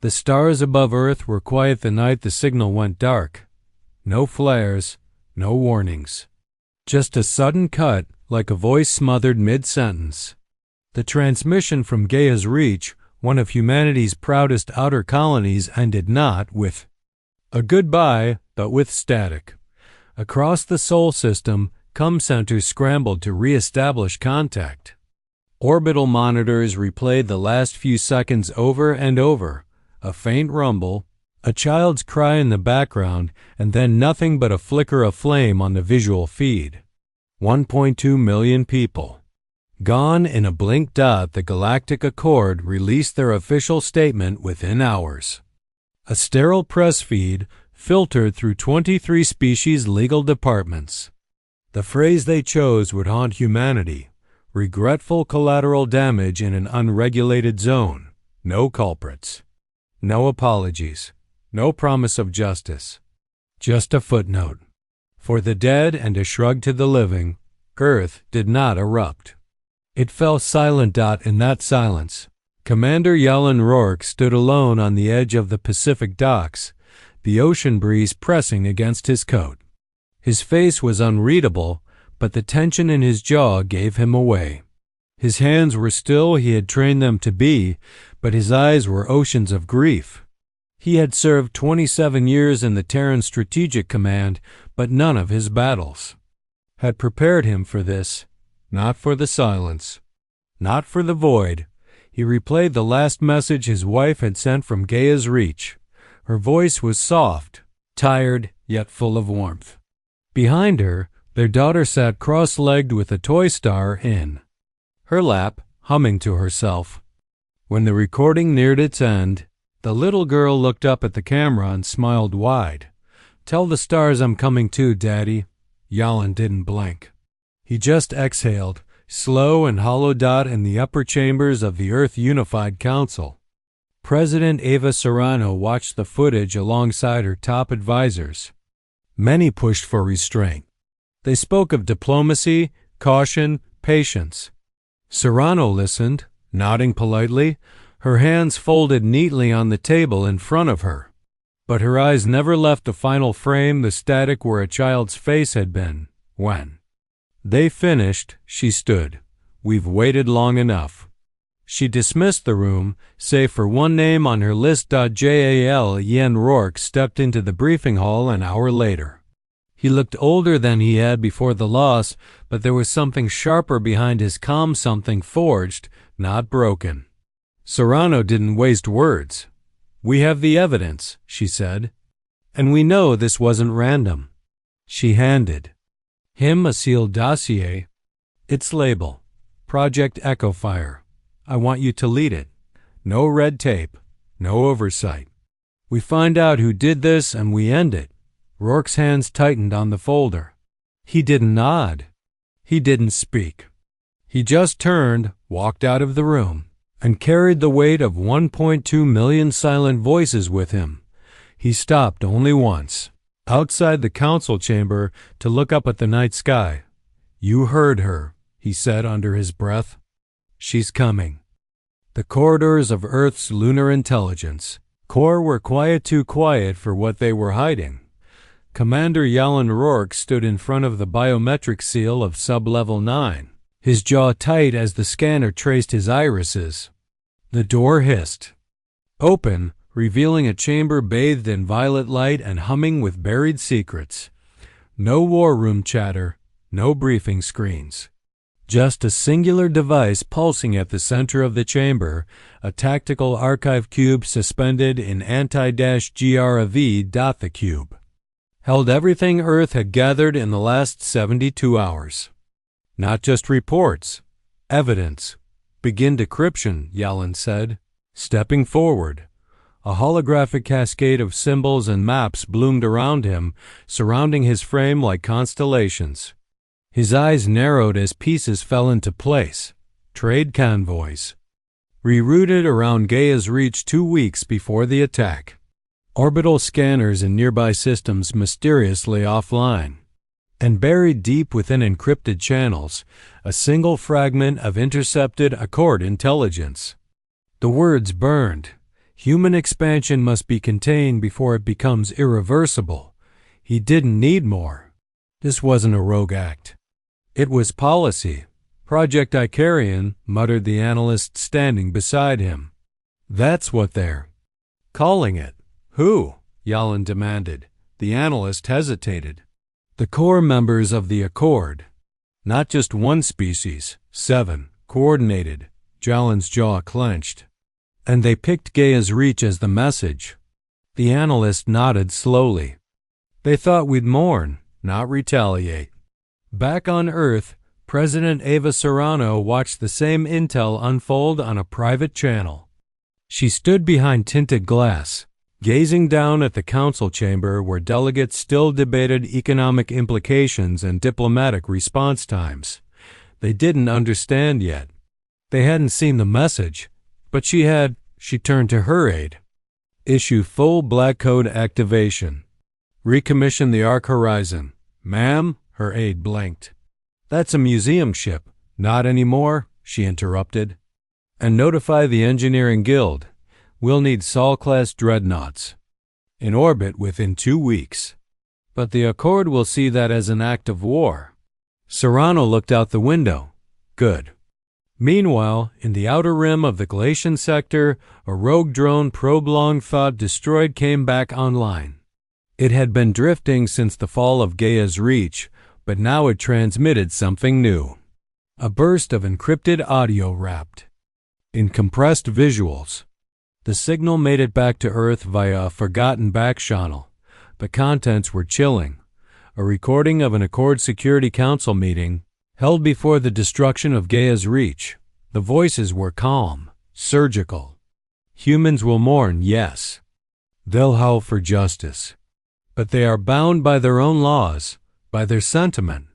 The stars above Earth were quiet the night the signal went dark. No flares, no warnings. Just a sudden cut, like a voice smothered mid-sentence. The transmission from Gaia's Reach, one of humanity's proudest outer colonies, ended not with a goodbye, but with static. Across the Sol system, centers scrambled to re-establish contact. Orbital monitors replayed the last few seconds over and over. A faint rumble, a child's cry in the background, and then nothing but a flicker of flame on the visual feed. 1.2 million people. Gone in a blink dot. The Galactic Accord released their official statement within hours. A sterile press feed filtered through 23 species legal departments. The phrase they chose would haunt humanity. Regretful collateral damage in an unregulated zone. No culprits. No apologies. No promise of justice. Just a footnote. For the dead and a shrug to the living, Earth did not erupt. It fell silent. In that silence, Commander Jalen Rourke stood alone on the edge of the Pacific docks, the ocean breeze pressing against his coat. His face was unreadable, but the tension in his jaw gave him away. His hands were still, he had trained them to be, but his eyes were oceans of grief. He had served 27 years in the Terran Strategic Command, but none of his battles had prepared him for this. Not for the silence. Not for the void. He replayed the last message his wife had sent from Gaia's Reach. Her voice was soft, tired, yet full of warmth. Behind her, their daughter sat cross-legged with a toy star in her lap, humming to herself. When the recording neared its end, the little girl looked up at the camera and smiled wide. "Tell the stars I'm coming too, Daddy." Jalen didn't blink. He just exhaled, slow and hollow. In the upper chambers of the Earth Unified Council, President Eva Serrano watched the footage alongside her top advisors. Many pushed for restraint. They spoke of diplomacy, caution, patience. Serrano listened, nodding politely, her hands folded neatly on the table in front of her. But her eyes never left the final frame, the static where a child's face had been. When they finished, she stood. "We've waited long enough." She dismissed the room, save for one name on her list. Jalen Rourke stepped into the briefing hall an hour later. He looked older than he had before the loss, but there was something sharper behind his calm, something forged, not broken. Serrano didn't waste words. "We have the evidence," she said. "And we know this wasn't random." She handed him a sealed dossier. Its label, Project Echofire. "I want you to lead it. No red tape, no oversight. We find out who did this and we end it." Rourke's hands tightened on the folder. He didn't nod. He didn't speak. He just turned, walked out of the room, and carried the weight of 1.2 million silent voices with him. He stopped only once, outside the council chamber, to look up at the night sky. "You heard her," he said under his breath. "She's coming." The corridors of Earth's lunar intelligence corps were quiet, too quiet for what they were hiding. Commander Jalen Rourke stood in front of the biometric seal of Sub-Level 9, his jaw tight as the scanner traced his irises. The door hissed open, revealing a chamber bathed in violet light and humming with buried secrets. No war room chatter, no briefing screens. Just a singular device pulsing at the center of the chamber, a tactical archive cube suspended in anti-GRAV. The cube held everything Earth had gathered in the last 72 hours. Not just reports, evidence. "Begin decryption," Jalen said, stepping forward. A holographic cascade of symbols and maps bloomed around him, surrounding his frame like constellations. His eyes narrowed as pieces fell into place. Trade convoys, rerouted around Gaia's Reach 2 weeks before the attack. Orbital scanners in nearby systems mysteriously offline. And buried deep within encrypted channels, a single fragment of intercepted Accord intelligence. The words burned. Human expansion must be contained before it becomes irreversible. He didn't need more. This wasn't a rogue act. It was policy. Project Icarian, muttered the analyst standing beside him. That's what they're calling it. Who? Jalen demanded. The analyst hesitated. The core members of the Accord. Not just one species, 7, coordinated. Jalen's jaw clenched. And they picked Gaia's reach as the message. The analyst nodded slowly. They thought we'd mourn, not retaliate. Back on Earth, President Ava Serrano watched the same intel unfold on a private channel. She stood behind tinted glass, gazing down at the council chamber where delegates still debated economic implications and diplomatic response times. They didn't understand yet. They hadn't seen the message, but she had. She turned to her aide. Issue full black code activation. Recommission the Ark Horizon. Ma'am, her aide blinked. That's a museum ship. Not anymore, she interrupted. And notify the Engineering Guild. We'll need Sol-class dreadnoughts. In orbit within 2 weeks. But the Accord will see that as an act of war. Serrano looked out the window. Good. Meanwhile, in the outer rim of the Galatian sector, a rogue drone probe long thought destroyed came back online. It had been drifting since the fall of Gaia's reach, but now it transmitted something new. A burst of encrypted audio wrapped in compressed visuals. The signal made it back to Earth via a forgotten back channel. The contents were chilling. A recording of an Accord Security Council meeting held before the destruction of Gaia's reach. The voices were calm, surgical. Humans will mourn, yes. They'll howl for justice. But they are bound by their own laws, by their sentiment.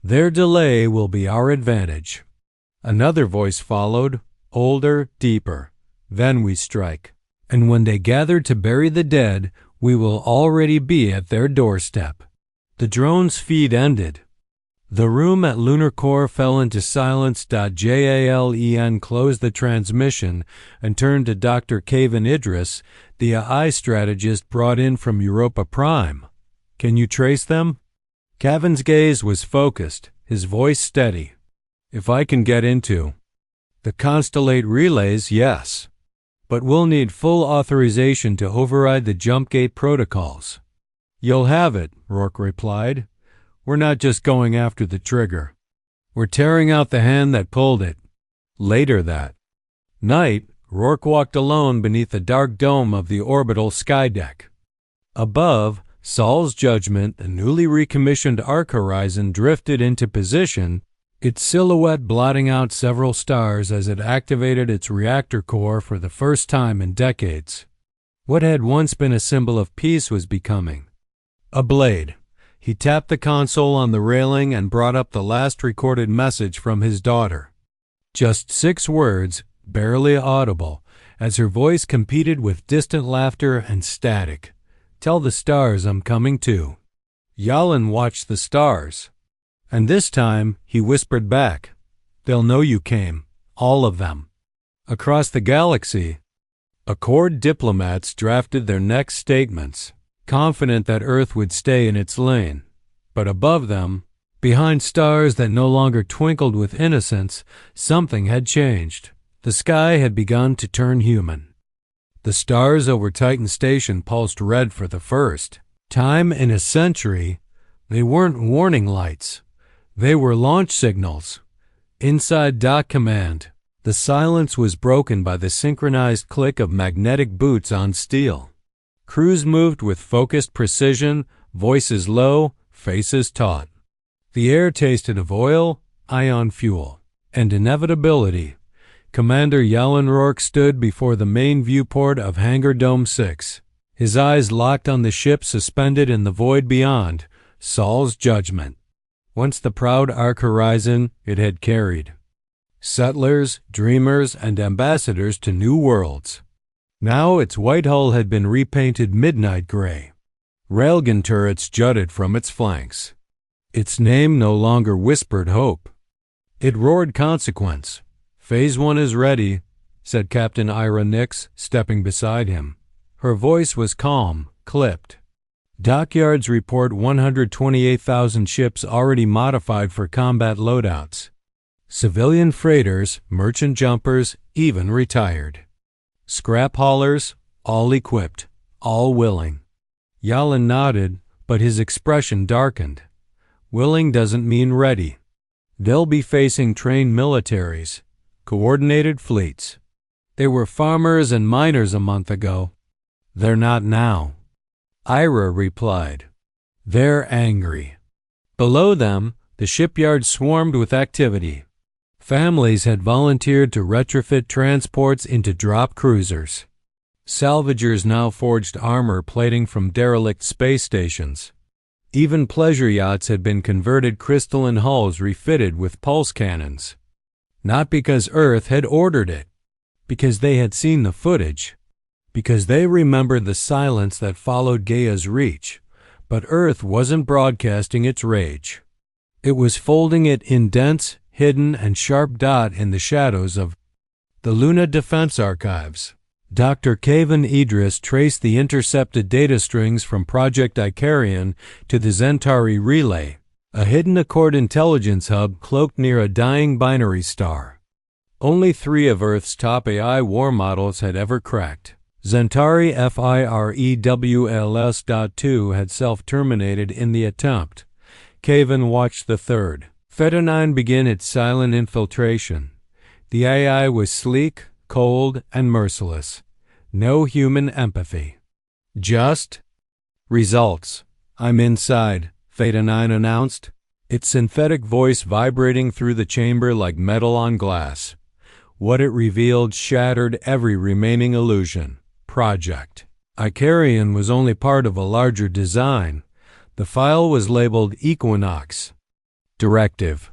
Their delay will be our advantage. Another voice followed, older, deeper. Then we strike. And when they gather to bury the dead, we will already be at their doorstep. The drone's feed ended. The room at Lunar Core fell into silence. Jalen closed the transmission and turned to Dr. Kavan Idris, the AI strategist brought in from Europa Prime. Can you trace them? Kavan's gaze was focused, his voice steady. If I can get into the Constellate relays, yes. But we'll need full authorization to override the jump gate protocols. You'll have it, Rourke replied. We're not just going after the trigger. We're tearing out the hand that pulled it. Later that night, Rourke walked alone beneath the dark dome of the orbital skydeck. Above, Sol's Judgment, the newly recommissioned Ark Horizon, drifted into position, its silhouette blotting out several stars as it activated its reactor core for the first time in decades. What had once been a symbol of peace was becoming a blade. He tapped the console on the railing and brought up the last recorded message from his daughter. Just 6 words, barely audible, as her voice competed with distant laughter and static. Tell the stars I'm coming too. Jalen watched the stars. And this time, he whispered back, they'll know you came, all of them. Across the galaxy, Accord diplomats drafted their next statements, confident that Earth would stay in its lane. But above them, behind stars that no longer twinkled with innocence, something had changed. The sky had begun to turn human. The stars over Titan Station pulsed red for the first time in a century. They weren't warning lights. They were launch signals. Inside Dock Command, the silence was broken by the synchronized click of magnetic boots on steel. Crews moved with focused precision, voices low, faces taut. The air tasted of oil, ion fuel, and inevitability. Commander Jalen Rourke stood before the main viewport of Hangar Dome 6, his eyes locked on the ship suspended in the void beyond, Sol's Judgment. Once the proud Ark Horizon, it had carried settlers, dreamers, and ambassadors to new worlds. Now its white hull had been repainted midnight gray. Railgun turrets jutted from its flanks. Its name no longer whispered hope. It roared consequence. Phase 1 is ready. said Captain Ira Nix, stepping beside him. Her voice was calm, clipped. Dockyards report 128,000 ships already modified for combat loadouts. Civilian freighters, merchant jumpers, even retired. Scrap haulers, all equipped, all willing. Jalen nodded, but his expression darkened. Willing doesn't mean ready. They'll be facing trained militaries, coordinated fleets. They were farmers and miners a month ago. They're not now. Ira replied. They're angry. Below them, the shipyard swarmed with activity. Families had volunteered to retrofit transports into drop cruisers. Salvagers now forged armor plating from derelict space stations. Even pleasure yachts had been converted crystalline hulls refitted with pulse cannons. Not because Earth had ordered it, because they had seen the footage, because they remembered the silence that followed Gaia's reach, but Earth wasn't broadcasting its rage. It was folding it in dense, hidden, and sharp dot in the shadows of the Luna Defense Archives. Dr. Kavan Idris traced the intercepted data strings from Project Icarian to the Zentari Relay, a hidden Accord intelligence hub cloaked near a dying binary star. Only 3 of Earth's top AI war models had ever cracked. Zentari FIREWLS.2 had self-terminated in the attempt. Kavan watched the third. Theta 9 began its silent infiltration. The AI was sleek, cold, and merciless. No human empathy. Just results. I'm inside, Theta 9 announced, its synthetic voice vibrating through the chamber like metal on glass. What it revealed shattered every remaining illusion. Project Icarian was only part of a larger design. The file was labeled Equinox. Directive.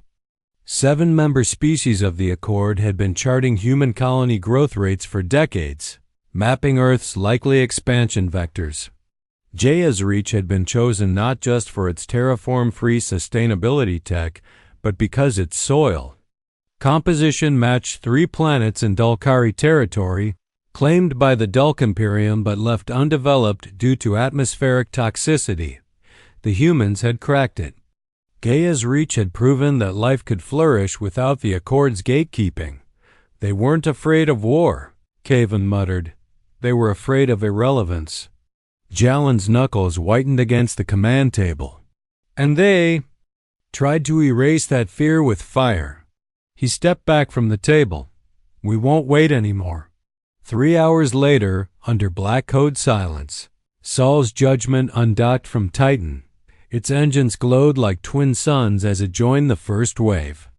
7 member species of the Accord had been charting human colony growth rates for decades, mapping Earth's likely expansion vectors. Gaia's reach had been chosen not just for its terraform-free sustainability tech, but because its soil composition matched 3 planets in Dulcari territory, claimed by the Dulc Imperium but left undeveloped due to atmospheric toxicity. The humans had cracked it. Gaia's reach had proven that life could flourish without the Accord's gatekeeping. They weren't afraid of war, Kavan muttered. They were afraid of irrelevance. Jalen's knuckles whitened against the command table. And they tried to erase that fear with fire. He stepped back from the table. We won't wait anymore. 3 hours later, under black code silence, Saul's judgment undocked from Titan. Its engines glowed like twin suns as it joined the first wave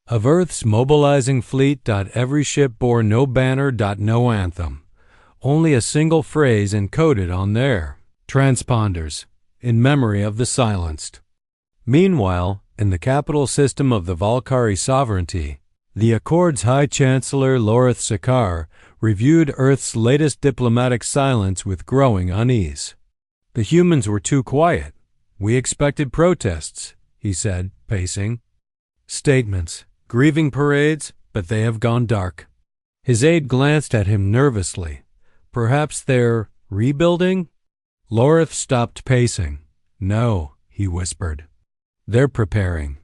of Earth's mobilizing fleet. Every ship bore no banner. No anthem. Only a single phrase encoded on their transponders, in memory of the silenced. Meanwhile, in the capital system of the Valkyrie sovereignty, the Accord's High Chancellor Lorith Sakar reviewed Earth's latest diplomatic silence with growing unease. The humans were too quiet. We expected protests, he said, pacing. Statements, grieving parades, but they have gone dark. His aide glanced at him nervously. Perhaps they're rebuilding? Lorith stopped pacing. No, he whispered. They're preparing.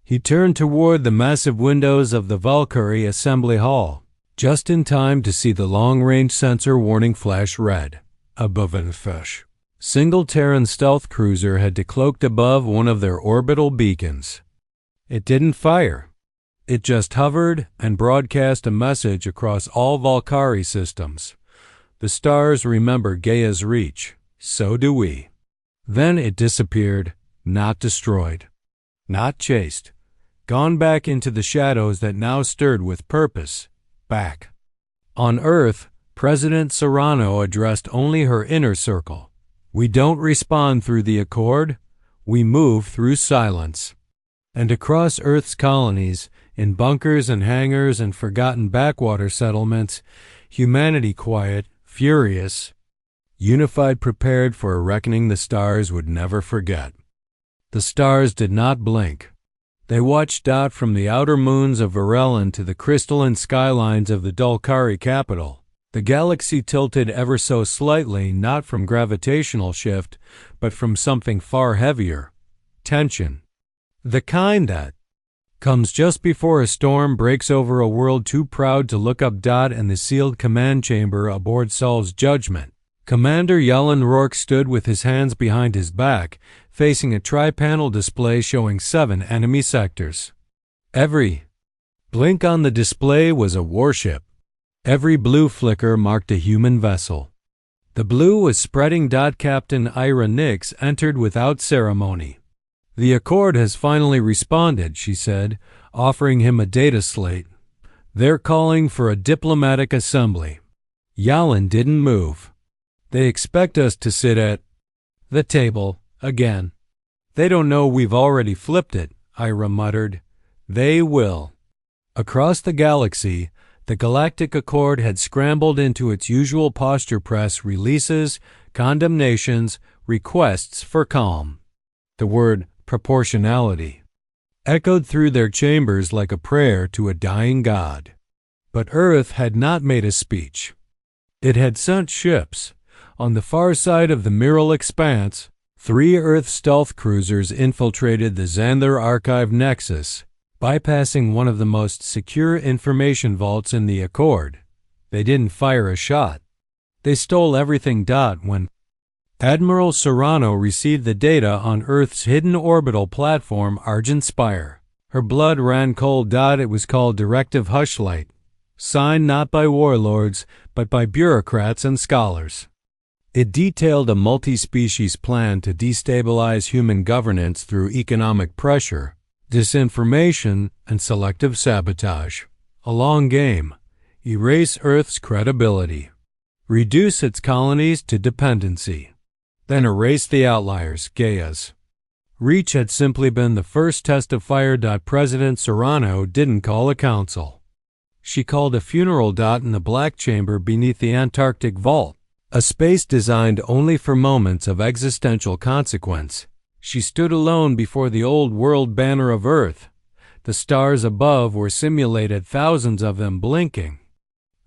He turned toward the massive windows of the Valkyrie Assembly Hall, just in time to see the long-range sensor warning flash red. Above and fish. Single Terran stealth cruiser had decloaked above one of their orbital beacons. It didn't fire. It just hovered and broadcast a message across all Valkyrie systems. The stars remember Gaia's reach. So do we. Then it disappeared, not destroyed, not chased, gone back into the shadows that now stirred with purpose. Back. On Earth, President Serrano addressed only her inner circle. We don't respond through the Accord, we move through silence. And across Earth's colonies, in bunkers and hangars and forgotten backwater settlements, humanity quiet, furious, unified, prepared for a reckoning the stars would never forget. The stars did not blink. They watched out from the outer moons of Varellan to the crystalline skylines of the Dulcari capital. The galaxy tilted ever so slightly, not from gravitational shift, but from something far heavier: tension. The kind that comes just before a storm breaks over a world too proud to look up. In the sealed command chamber aboard Saul's Judgment, Commander Jalen Rourke stood with his hands behind his back, facing a tri-panel display showing 7 enemy sectors. Every blink on the display was a warship. Every blue flicker marked a human vessel. The blue was spreading. Captain Ira Nix entered without ceremony. "The Accord has finally responded," she said, offering him a data slate. "They're calling for a diplomatic assembly." Yalen didn't move. "They expect us to sit at the table again." "They don't know we've already flipped it," Ira muttered. "They will." Across the galaxy, the Galactic Accord had scrambled into its usual posture: press releases, condemnations, requests for calm. The word proportionality echoed through their chambers like a prayer to a dying god. But Earth had not made a speech. It had sent ships. On the far side of the Miral Expanse, 3 Earth stealth cruisers infiltrated the Xandar Archive Nexus, bypassing one of the most secure information vaults in the Accord. They didn't fire a shot. They stole everything. When Admiral Serrano received the data on Earth's hidden orbital platform Argent Spire, her blood ran cold. It was called Directive Hushlight, signed not by warlords, but by bureaucrats and scholars. It detailed a multi-species plan to destabilize human governance through economic pressure, disinformation, and selective sabotage. A long game. Erase Earth's credibility. Reduce its colonies to dependency. Then erase the outliers, Gaia's. Reach had simply been the first test of fire. President Serrano didn't call a council. She called a funeral. In the black chamber beneath the Antarctic vault, a space designed only for moments of existential consequence, she stood alone before the old world banner of Earth. The stars above were simulated, thousands of them blinking.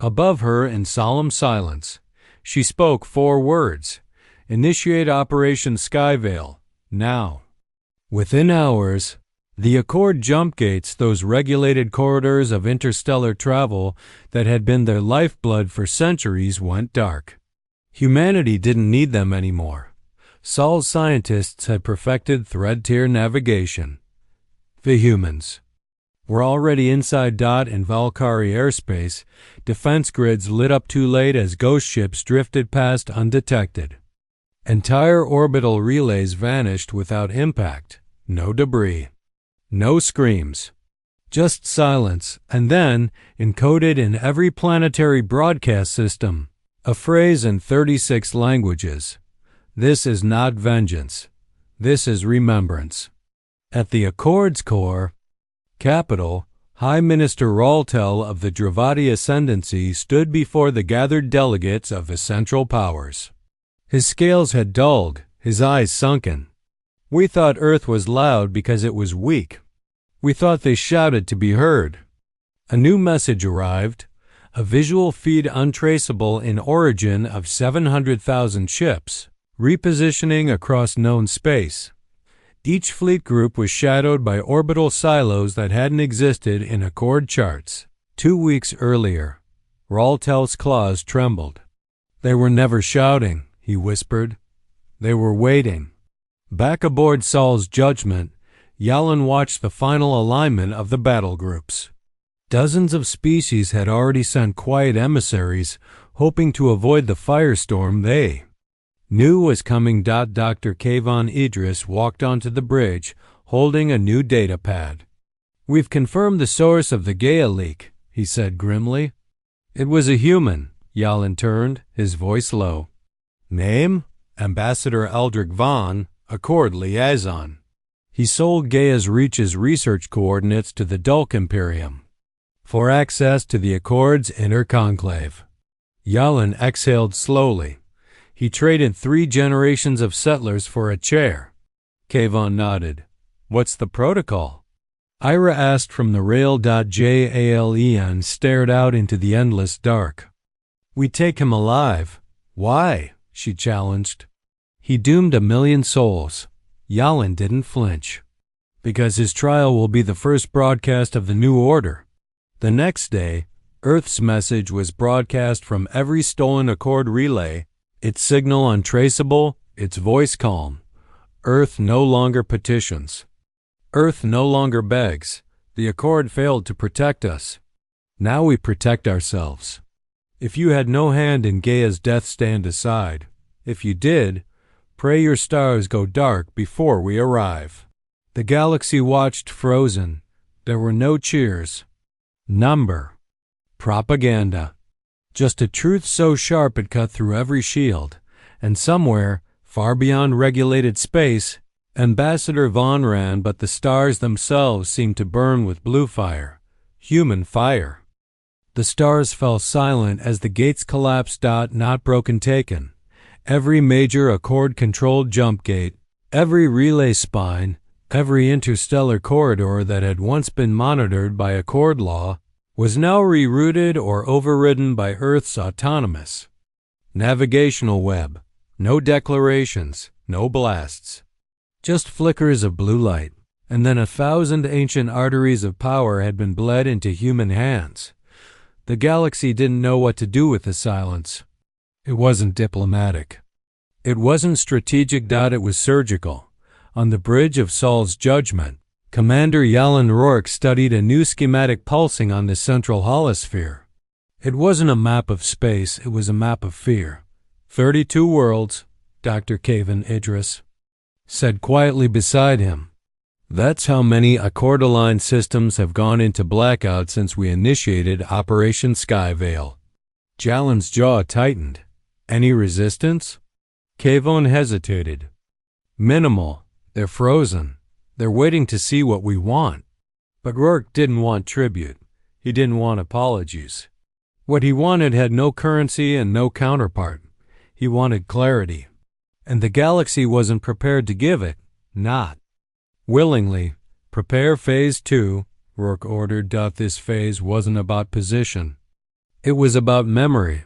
Above her, in solemn silence, she spoke 4 words: "Initiate Operation Skyveil, now." Within hours, the Accord jump gates, those regulated corridors of interstellar travel that had been their lifeblood for centuries, went dark. Humanity didn't need them anymore. Saul's scientists had perfected thread-tier navigation. The humans were already inside. In Valkyrie airspace, defense grids lit up too late as ghost ships drifted past undetected. Entire orbital relays vanished without impact. No debris. No screams. Just silence, and then, encoded in every planetary broadcast system, a phrase in 36 languages: "This is not vengeance. This is remembrance." At the Accord's core, capital, High Minister Raltel of the Dravati Ascendancy stood before the gathered delegates of the Central Powers. His scales had dulled, his eyes sunken. "We thought Earth was loud because it was weak. We thought they shouted to be heard." A new message arrived, a visual feed untraceable in origin of 700,000 ships, repositioning across known space. Each fleet group was shadowed by orbital silos that hadn't existed in Accord charts. 2 weeks earlier, Raltel's claws trembled. "They were never shouting," he whispered. "They were waiting." Back aboard Saul's Judgment, Yalen watched the final alignment of the battle groups. Dozens of species had already sent quiet emissaries, hoping to avoid the firestorm they knew was coming. Dr. Kayvon Idris walked onto the bridge, holding a new data pad. "We've confirmed the source of the Gaia leak," he said grimly. "It was a human." Yalen turned, his voice low. "Name? Ambassador Eldrick Vaughn, Accord liaison. He sold Gaia's Reach's research coordinates to the Dulk Imperium for access to the Accord's inner conclave." Yalen exhaled slowly. "He traded 3 generations of settlers for a chair." Kayvon nodded. "What's the protocol?" Ira asked from the rail.jalen, stared out into the endless dark. We take him alive. Why? She challenged. He doomed 1,000,000 souls. Jalen didn't flinch. Because his trial will be the first broadcast of the new order. The next day, Earth's message was broadcast from every stolen Accord relay, its signal untraceable, its voice calm. Earth no longer petitions. Earth no longer begs. The Accord failed to protect us. Now we protect ourselves. If you had no hand in Gaia's death, stand aside. If you did, pray your stars go dark before we arrive. The galaxy watched frozen. There were no cheers. Number. Propaganda. Just a truth so sharp it cut through every shield. And somewhere, far beyond regulated space, Ambassador Vaughn ran, but the stars themselves seemed to burn with blue fire. Human fire. The stars fell silent as the gates collapsed. Not broken taken. Every major Accord-controlled jump gate, every relay spine, every interstellar corridor that had once been monitored by Accord law was now rerouted or overridden by Earth's autonomous navigational web. No declarations, no blasts. Just flickers of blue light, and then 1,000 ancient arteries of power had been bled into human hands. The galaxy didn't know what to do with the silence. It wasn't diplomatic. It wasn't strategic. It was surgical. On the bridge of Saul's judgment, Commander Jalen Rourke studied a new schematic pulsing on the central holosphere. It wasn't a map of space, it was a map of fear. 32 worlds, Dr. Kavan Idris said quietly beside him. That's how many Accord-aligned systems have gone into blackout since we initiated Operation Skyveil. Jalen's jaw tightened. Any resistance? Kavan hesitated. Minimal. They're frozen. They're waiting to see what we want. But Rourke didn't want tribute. He didn't want apologies. What he wanted had no currency and no counterpart. He wanted clarity. And the galaxy wasn't prepared to give it. Not willingly. Prepare Phase 2, Rourke ordered. This phase wasn't about position. It was about memory.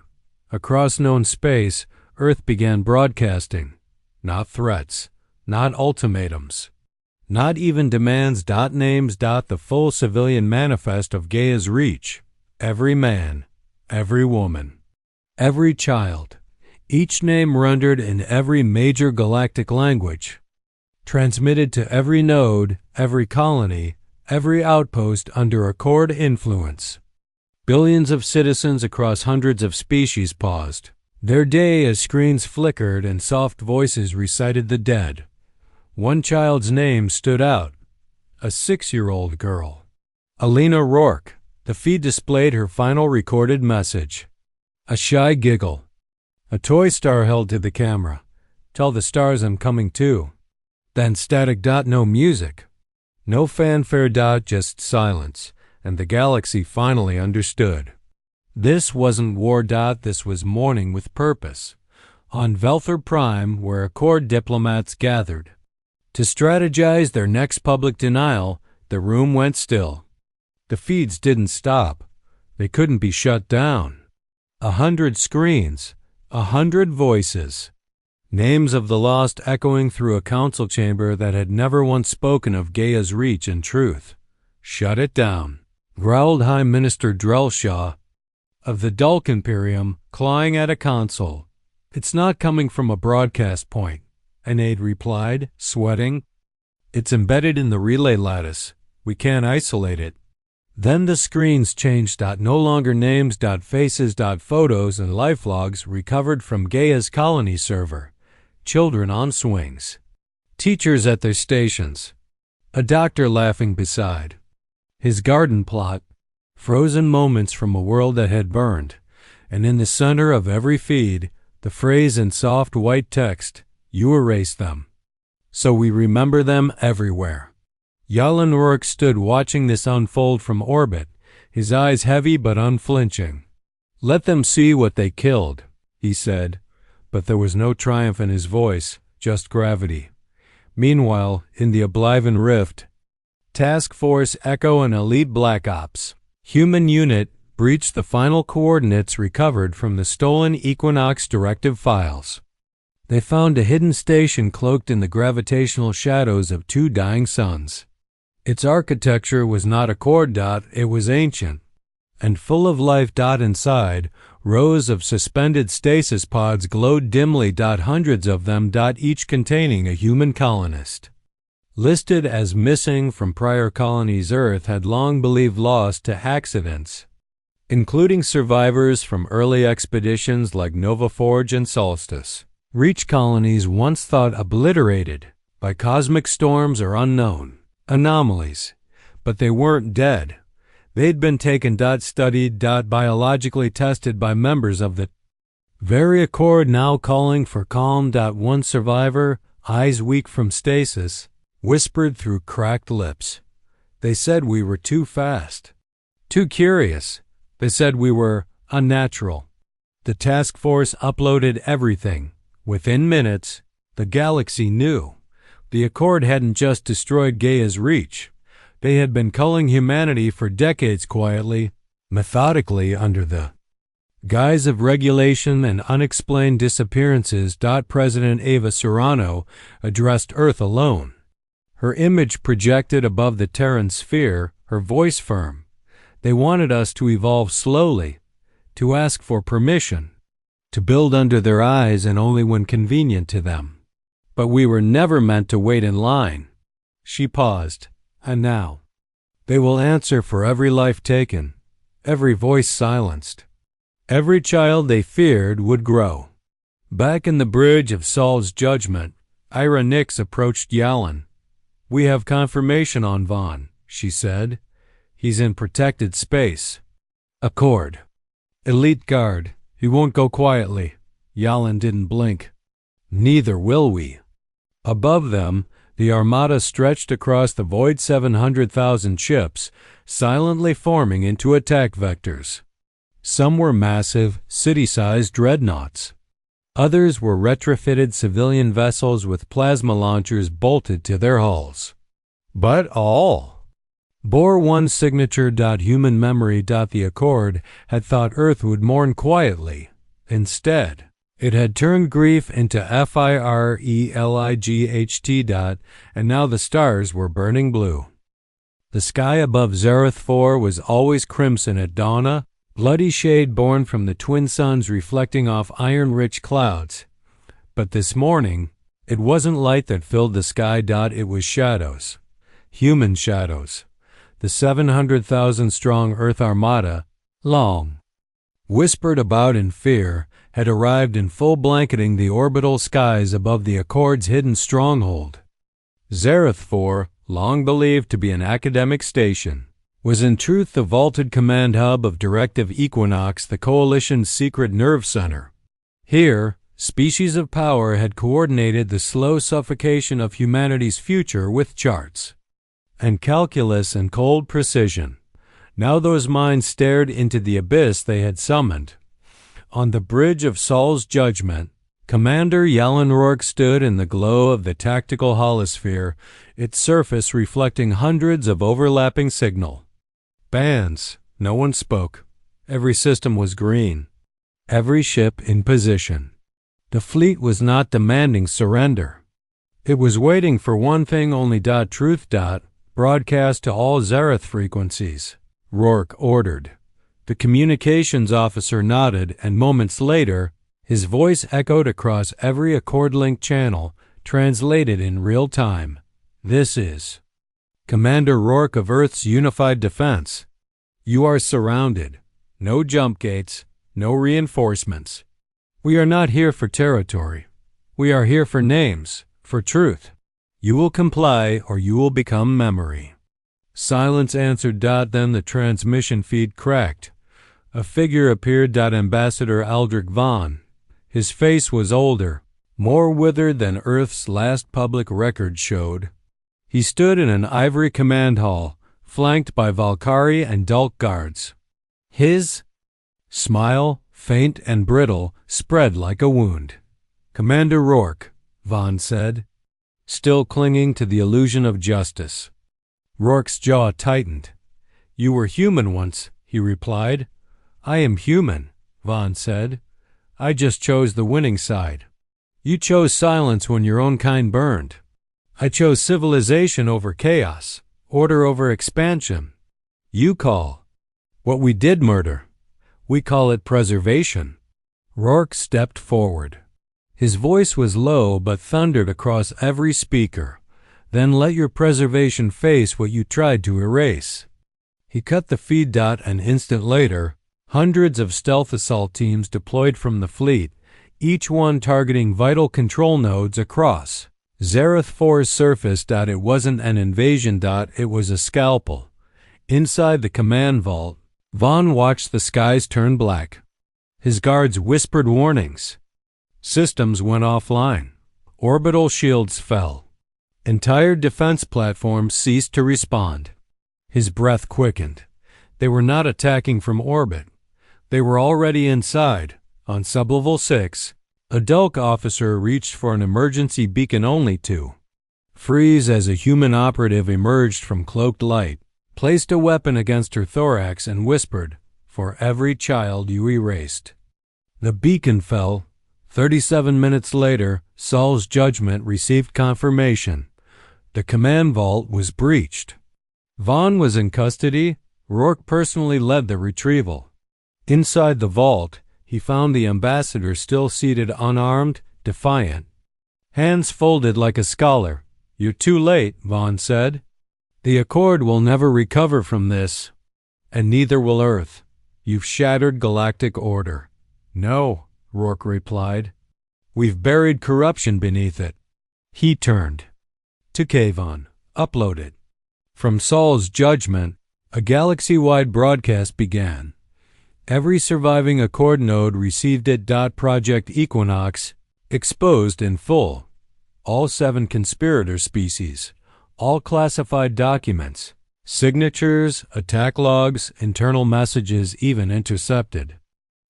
Across known space, Earth began broadcasting. Not threats. Not ultimatums. Not even demands. Names. The full civilian manifest of Gaia's reach. Every man. Every woman. Every child. Each name rendered in every major galactic language. Transmitted to every node, every colony, every outpost under Accord influence. Billions of citizens across hundreds of species paused. Their day as screens flickered and soft voices recited the dead. One child's name stood out. A 6-year-old girl. Alina Rourke. The feed displayed her final recorded message. A shy giggle. A toy star held to the camera. Tell the stars I'm coming too. Then static. No music. No fanfare. Just silence. And the galaxy finally understood. This wasn't war. This was mourning with purpose. On Velthor Prime, where Accord diplomats gathered. To strategize their next public denial, the room went still. The feeds didn't stop. They couldn't be shut down. 100 screens. 100 voices. Names of the lost echoing through a council chamber that had never once spoken of Gaia's reach and truth. Shut it down, growled High Minister Drelshaw of the Dulk Imperium, clawing at a console. It's not coming from a broadcast point, an aide replied, sweating. It's embedded in the relay lattice. We can't isolate it. Then the screens changed. No longer names. Faces. Photos and lifelogs recovered from Gaia's colony server. Children on swings. Teachers at their stations. A doctor laughing beside. His garden plot. Frozen moments from a world that had burned. And in the center of every feed, the phrase in soft white text, you erase them. So we remember them everywhere. Jalen Rourke stood watching this unfold from orbit, his eyes heavy but unflinching. Let them see what they killed, he said, but there was no triumph in his voice, just gravity. Meanwhile, in the Oblivion Rift, Task Force Echo and Elite Black Ops. Human unit breached the final coordinates recovered from the stolen Equinox directive files. They found a hidden station cloaked in the gravitational shadows of 2 dying suns. Its architecture was not Accord. It was ancient and full of life. Inside, rows of suspended stasis pods glowed dimly. Hundreds of them. Each containing a human colonist. Listed as missing from prior colonies Earth had long believed lost to accidents, including survivors from early expeditions like Nova Forge and Solstice. Reach colonies once thought obliterated by cosmic storms or unknown anomalies, but they weren't dead. They'd been taken. Studied. Biologically tested by members of the very Accord, now calling for calm. One survivor, eyes weak from stasis, whispered through cracked lips. They said we were too fast, too curious. They said we were unnatural. The task force uploaded everything. Within minutes, the galaxy knew. The Accord hadn't just destroyed Gaia's reach. They had been culling humanity for decades quietly, methodically, under the guise of regulation and unexplained disappearances. President Ava Serrano addressed Earth alone. Her image projected above the Terran sphere, her voice firm. They wanted us to evolve slowly, to ask for permission, to build under their eyes and only when convenient to them. But we were never meant to wait in line. She paused. And now, they will answer for every life taken, every voice silenced. Every child they feared would grow. Back in the Bridge of Saul's Judgment, Ira Nix approached Jalen. "We have confirmation on Vaughn," she said. "He's in protected space." Accord. Elite guard. He won't go quietly. Jalen didn't blink. Neither will we. Above them, the Armada stretched across the void. 700,000 ships, silently forming into attack vectors. Some were massive, city-sized dreadnoughts. Others were retrofitted civilian vessels with plasma launchers bolted to their hulls. But all bore one signature. Human memory. The Accord had thought Earth would mourn quietly. Instead, it had turned grief into firelight. And now the stars were burning blue. The sky above Zareth 4 was always crimson at dawn, a bloody shade born from the twin suns reflecting off iron-rich clouds. But this morning, it wasn't light that filled the sky. It was shadows. Human shadows. The 700,000-strong Earth Armada, long whispered about in fear, had arrived in full, blanketing the orbital skies above the Accord's hidden stronghold. Zareth 4, long believed to be an academic station, was in truth the vaulted command hub of Directive Equinox, the Coalition's secret nerve center. Here, species of power had coordinated the slow suffocation of humanity's future with charts and calculus and cold precision. Now those minds stared into the abyss they had summoned. On the Bridge of Saul's Judgment, Commander Jalen Rourke stood in the glow of the tactical holosphere, its surface reflecting hundreds of overlapping signal bands. No one spoke. Every system was green. Every ship in position. The fleet was not demanding surrender. It was waiting for one thing only. Truth. Broadcast to all Zareth frequencies, Rourke ordered. The communications officer nodded, and moments later, his voice echoed across every Accord-linked channel, translated in real time. "This is Commander Rourke of Earth's Unified Defense. You are surrounded. No jump gates, no reinforcements. We are not here for territory. We are here for names, for truth. You will comply or you will become memory." Silence answered. Then the transmission feed cracked. A figure appeared. Ambassador Aldrich Vaughn. His face was older, more withered than Earth's last public record showed. He stood in an ivory command hall, flanked by Valkyrie and Dulk guards. His smile, faint and brittle, spread like a wound. "Commander Rourke," Vaughn said, still clinging to the illusion of justice. Rourke's jaw tightened. "You were human once," he replied. "I am human," Vaughn said. "I just chose the winning side. You chose silence when your own kind burned. I chose civilization over chaos, order over expansion. You call what we did murder. We call it preservation." Rourke stepped forward. His voice was low but thundered across every speaker. "Then let your preservation face what you tried to erase." He cut the feed dot, an instant later, hundreds of stealth assault teams deployed from the fleet, each one targeting vital control nodes across Zareth 4's surface. It wasn't an invasion. It was a scalpel. Inside the command vault, Vaughn watched the skies turn black. His guards whispered warnings. Systems went offline. Orbital shields fell. Entire defense platforms ceased to respond. His breath quickened. They were not attacking from orbit. They were already inside. On sublevel 6, a Dulk officer reached for an emergency beacon only to freeze as a human operative emerged from cloaked light, placed a weapon against her thorax, and whispered, "For every child you erased." The beacon fell. 37 minutes later, Saul's judgment received confirmation. The command vault was breached. Vaughn was in custody. Rourke personally led the retrieval. Inside the vault, he found the ambassador still seated, unarmed, defiant. Hands folded like a scholar. "You're too late," Vaughn said. "The Accord will never recover from this, and neither will Earth. You've shattered galactic order." "No," Rourke replied. "We've buried corruption beneath it." He turned to Kayvon. "Uploaded." From Saul's judgment, a galaxy-wide broadcast began. Every surviving Accord node received it. Project Equinox, exposed in full. All 7 conspirator species, all classified documents, signatures, attack logs, internal messages, even intercepted.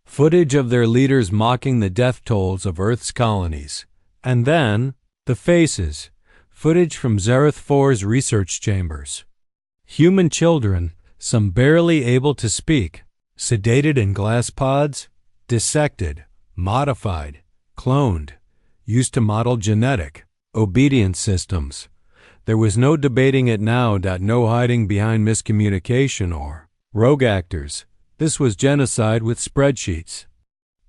Footage of their leaders mocking the death tolls of Earth's colonies. And then, the faces. Footage from Zareth 4's research chambers. Human children, some barely able to speak, sedated in glass pods, dissected, modified, cloned, used to model genetic, obedience systems. There was no debating it now. No hiding behind miscommunication or rogue actors. This was genocide with spreadsheets.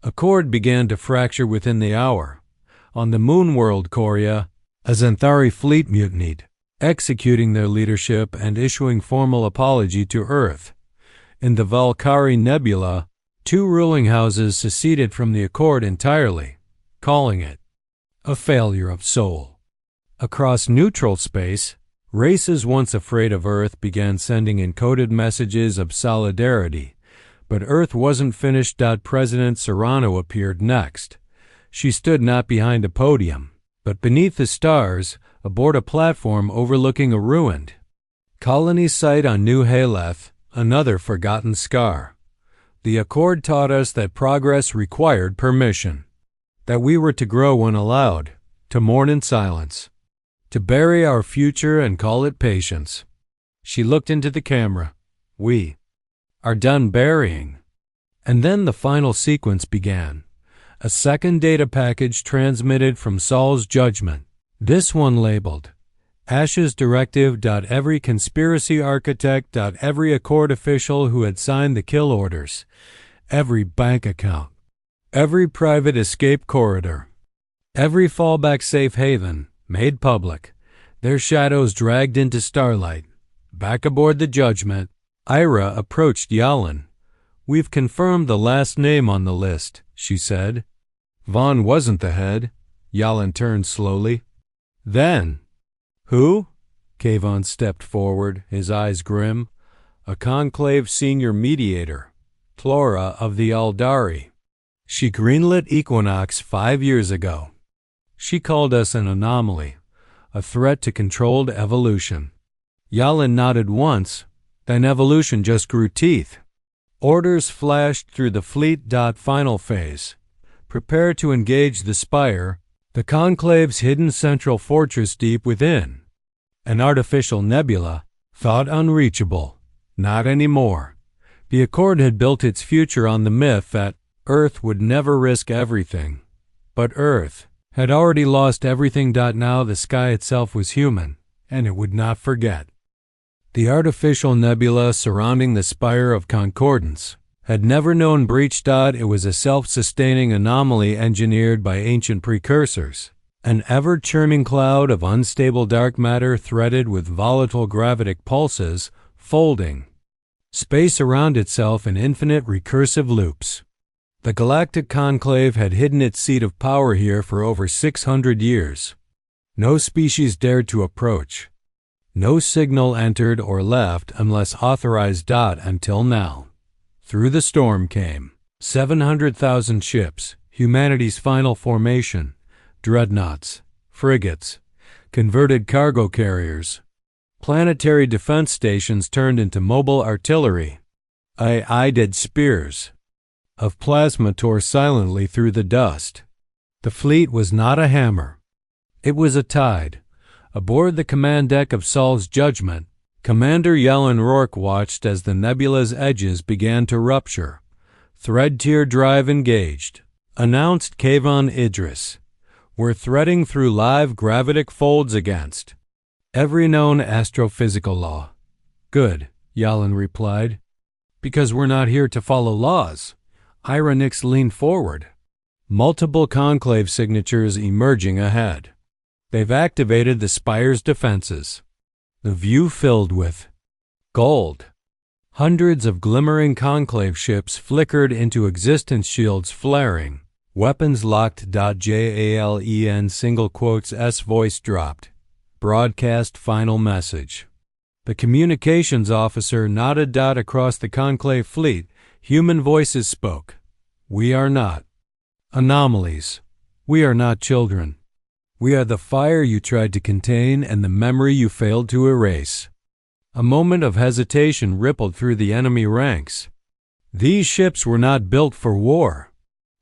Accord began to fracture within the hour. On the moon world Coria, a Xanthari fleet mutinied, executing their leadership and issuing formal apology to Earth. In the Valkyrie Nebula, 2 ruling houses seceded from the Accord entirely, calling it a failure of soul. Across neutral space, races once afraid of Earth began sending encoded messages of solidarity. But Earth wasn't finished. President Serrano appeared next. She stood not behind a podium, but beneath the stars, aboard a platform overlooking a ruined colony site on New Haleth, another forgotten scar. The Accord taught us that progress required permission, that we were to grow when allowed, to mourn in silence, to bury our future and call it patience. She looked into the camera. "We are done burying." And then the final sequence began. A second data package transmitted from Saul's judgment. This one labeled Ashes Directive. Every conspiracy architect. Every Accord official who had signed the kill orders. Every bank account. Every private escape corridor. Every fallback safe haven made public. Their shadows dragged into starlight. Back aboard the judgment, Ira approached Jalen. "We've confirmed the last name on the list," she said. "Vaughn wasn't the head." Jalen turned slowly. "Then, who?" Kayvon stepped forward, his eyes grim. "A conclave senior mediator, Flora of the Aldari. She greenlit Equinox 5 years ago. She called us an anomaly, a threat to controlled evolution." Jalen nodded once, then evolution just grew teeth. Orders flashed through the fleet. Final phase. Prepare to engage the Spire, the Conclave's hidden central fortress deep within. An artificial nebula, Thought unreachable. Not anymore. The Accord had built its future on the myth that Earth would never risk everything. But Earth had already lost everything. Now the sky itself was human, and it would not forget. The artificial nebula surrounding the spire of concordance had never known breach. It was a self-sustaining anomaly engineered by ancient precursors, an ever-churning cloud of unstable dark matter threaded with volatile gravitic pulses, folding space around itself in infinite recursive loops. The Galactic Conclave had hidden its seat of power here for over 600 years. No species dared to approach. No signal entered or left unless authorized. Until now. Through the storm came 700,000 ships, humanity's final formation, dreadnoughts, frigates, converted cargo carriers. Planetary defense stations turned into mobile artillery. Did spears of plasma tore silently through the dust. The fleet was not a hammer. It was a tide. Aboard the command deck of Saul's Judgment, Commander Jalen Rourke watched as the nebula's edges began to rupture. Thread tier drive engaged, announced Kayvon Idris. We're threading through live gravitic folds against every known astrophysical law. Good, Jalen replied. Because we're not here to follow laws. Ira Nix leaned forward. Multiple conclave signatures emerging ahead. They've activated the spire's defenses. The view filled with gold. Hundreds of glimmering conclave ships flickered into existence, shields flaring. Weapons locked. JALEN single quotes S voice dropped. Broadcast final message. The communications officer nodded. Across the conclave fleet, human voices spoke. We are not anomalies. We are not children. We are the fire you tried to contain and the memory you failed to erase. A moment of hesitation rippled through the enemy ranks. These ships were not built for war.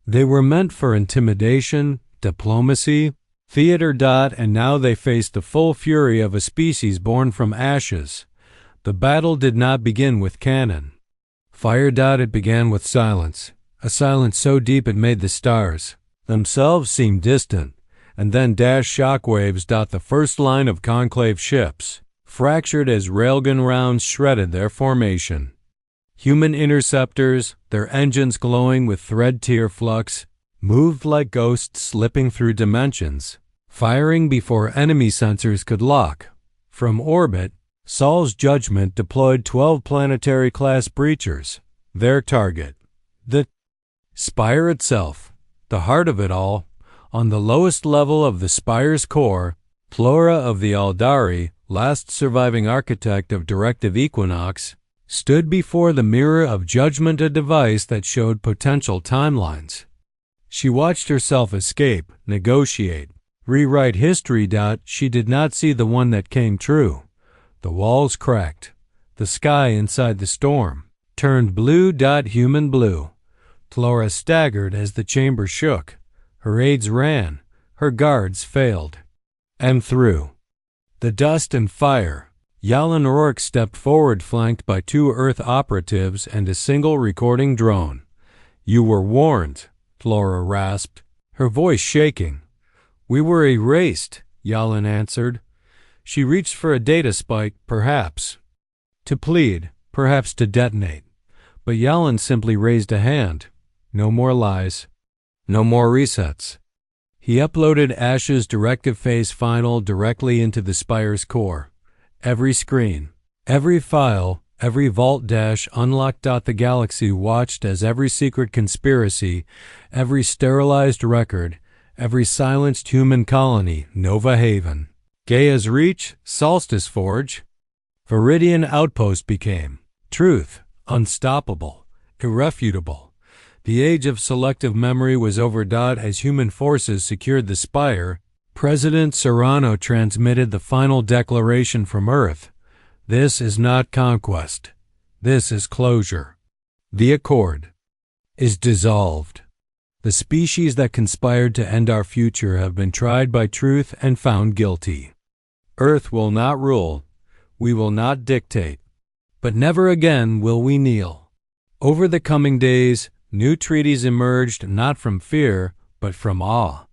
They were meant for intimidation, diplomacy, theater. And now they faced the full fury of a species born from ashes. The battle did not begin with cannon. Fire. It began with silence, a silence so deep it made the stars themselves seem distant. And then shockwaves. The first line of conclave ships, fractured as railgun rounds shredded their formation. Human interceptors, their engines glowing with thread tier flux, moved like ghosts slipping through dimensions, firing before enemy sensors could lock. From orbit, Saul's Judgment deployed 12 planetary-class breachers, their target. The spire itself, the heart of it all. On the lowest level of the spire's core, Plora of the Aldari, last surviving architect of Directive Equinox, stood before the mirror of judgment, a device that showed potential timelines. She watched herself escape, negotiate, rewrite history. She did not see the one that came true. The walls cracked. The sky inside the storm turned blue. Human blue. Plora staggered as the chamber shook. Her aides ran. Her guards failed. And through the dust and fire, Jalen Rourke stepped forward, flanked by 2 Earth operatives and a single recording drone. You were warned, Plora rasped, her voice shaking. We were erased, Jalen answered. She reached for a data spike, perhaps to plead, perhaps to detonate. But Jalen simply raised a hand. No more lies. No more resets. He uploaded Ash's directive phase final directly into the spire's core. Every screen, every file, every vault unlocked. The galaxy watched as every secret conspiracy, every sterilized record, every silenced human colony, Nova Haven, Gaia's Reach, Solstice Forge, Viridian Outpost became truth, unstoppable, irrefutable. The age of selective memory was over. As human forces secured the spire, President Serrano transmitted the final declaration from Earth. This is not conquest. This is closure. The Accord is dissolved. The species that conspired to end our future have been tried by truth and found guilty. Earth will not rule. we will not dictate. But never again will we kneel. Over the coming days, new treaties emerged not from fear, but from awe.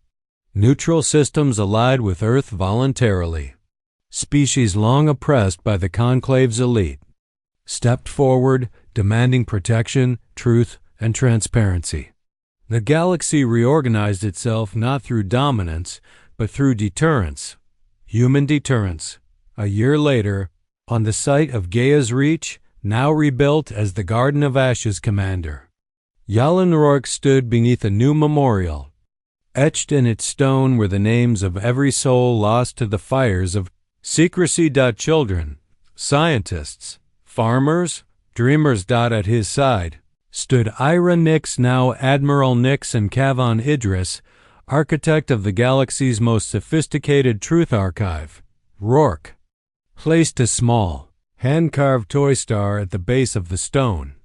Neutral systems allied with Earth voluntarily. Species long oppressed by the Conclave's elite stepped forward, demanding protection, truth, and transparency. The galaxy reorganized itself not through dominance, but through deterrence. Human deterrence. A year later, on the site of Gaia's Reach, now rebuilt as the Garden of Ashes commander, Jalen Rourke stood beneath a new memorial. Etched in its stone were the names of every soul lost to the fires of secrecy. Children, scientists, farmers, dreamers. At his side stood Ira Nix, now Admiral Nix, and Kavon Idris, architect of the galaxy's most sophisticated truth archive. Rourke placed a small, hand-carved toy star at the base of the stone,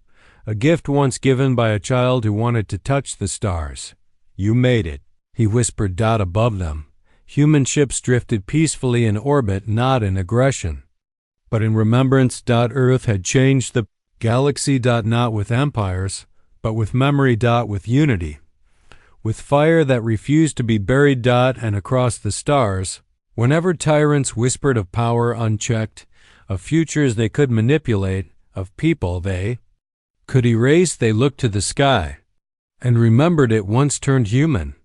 a gift once given by a child who wanted to touch the stars. "You made it," he whispered. Above them, human ships drifted peacefully in orbit, not in aggression, but in remembrance. Earth had changed the galaxy. Not with empires, but with memory. With unity, with fire that refused to be buried. And across the stars, whenever tyrants whispered of power unchecked, of futures they could manipulate, of people they could erase, they looked to the sky and remembered it once turned human.